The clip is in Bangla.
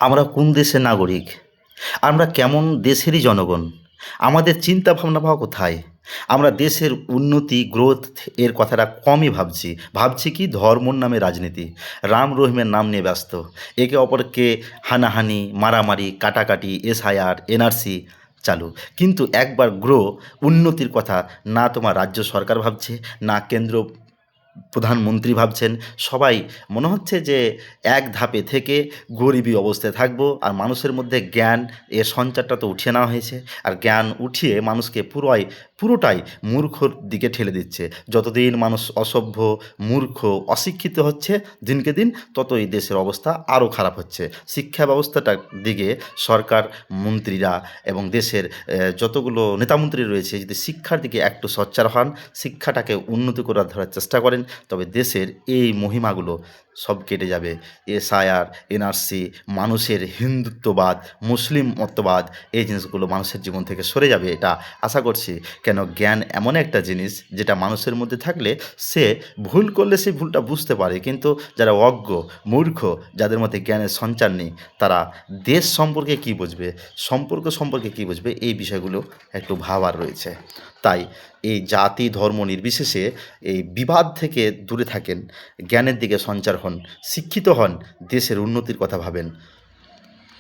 আমরা কোন দেশের নাগরিক? আমরা কেমন দেশেরই জনগণ? আমাদের চিন্তা ভাবনা বা কোথায়? আমরা দেশের উন্নতি, গ্রোথ এর কথাটা কমই ভাবছি। ভাবছি কি ধর্মর নামে রাজনীতি। রাম রহিমের নাম নিয়ে ব্যস্ত। একে অপরকে হানাহানি, মারামারি, কাটাকাটি, এসআইআর, এনআরসি চালু। কিন্তু একবার উন্নতির কথা না তোমার রাজ্য সরকার ভাবছে, না কেন্দ্র প্রধানমন্ত্রী ভাবছেন। সবাই মনে হচ্ছে যে এক ধাপে থেকে গরিবী অবস্থায় থাকবো, আর মানুষের মধ্যে জ্ঞান এর সঞ্চারটা তো উঠিয়ে নেওয়া হয়েছে। আর জ্ঞান উঠিয়ে মানুষকে পুরোটাই মূর্খর দিকে ঠেলে দিচ্ছে। যতদিন মানুষ অসভ্য, মূর্খ, অশিক্ষিত হচ্ছে দিনকে দিন, তত এই দেশের অবস্থা আরও খারাপ হচ্ছে। শিক্ষা ব্যবস্থাটার দিকে সরকার, মন্ত্রীরা এবং দেশের যতগুলো নেতামন্ত্রী রয়েছে যদি শিক্ষার দিকে একটু সোচ্চার হন, শিক্ষাটাকে উন্নতি করার ধরার চেষ্টা করেন, তবে দেশের এই মহিমাগুলো সব কেটে যাবে। এসআইআর, এনআরসি, মানুষের হিন্দুত্ববাদ, মুসলিম মতবাদ, এই জিনিসগুলো মানুষের জীবন থেকে সরে যাবে, এটা আশা করছি। কেন, জ্ঞান এমন একটা জিনিস যেটা মানুষের মধ্যে থাকলে সে ভুল করলে সেই ভুলটা বুঝতে পারে, কিন্তু যারা অজ্ঞ, মূর্খ, যাদের মধ্যে জ্ঞানের সঞ্চার নেই, তারা দেশ সম্পর্কে কী বুঝবে, সম্পর্ক সম্পর্কে কী বুঝবে, এই বিষয়গুলো একটু ভাবার রয়েছে। তাই এই জাতি ধর্ম নির্বিশেষে এই বিবাদ থেকে দূরে থাকেন, জ্ঞানের দিকে সঞ্চার হন, শিক্ষিত হন, দেশের উন্নতির কথা ভাবেন।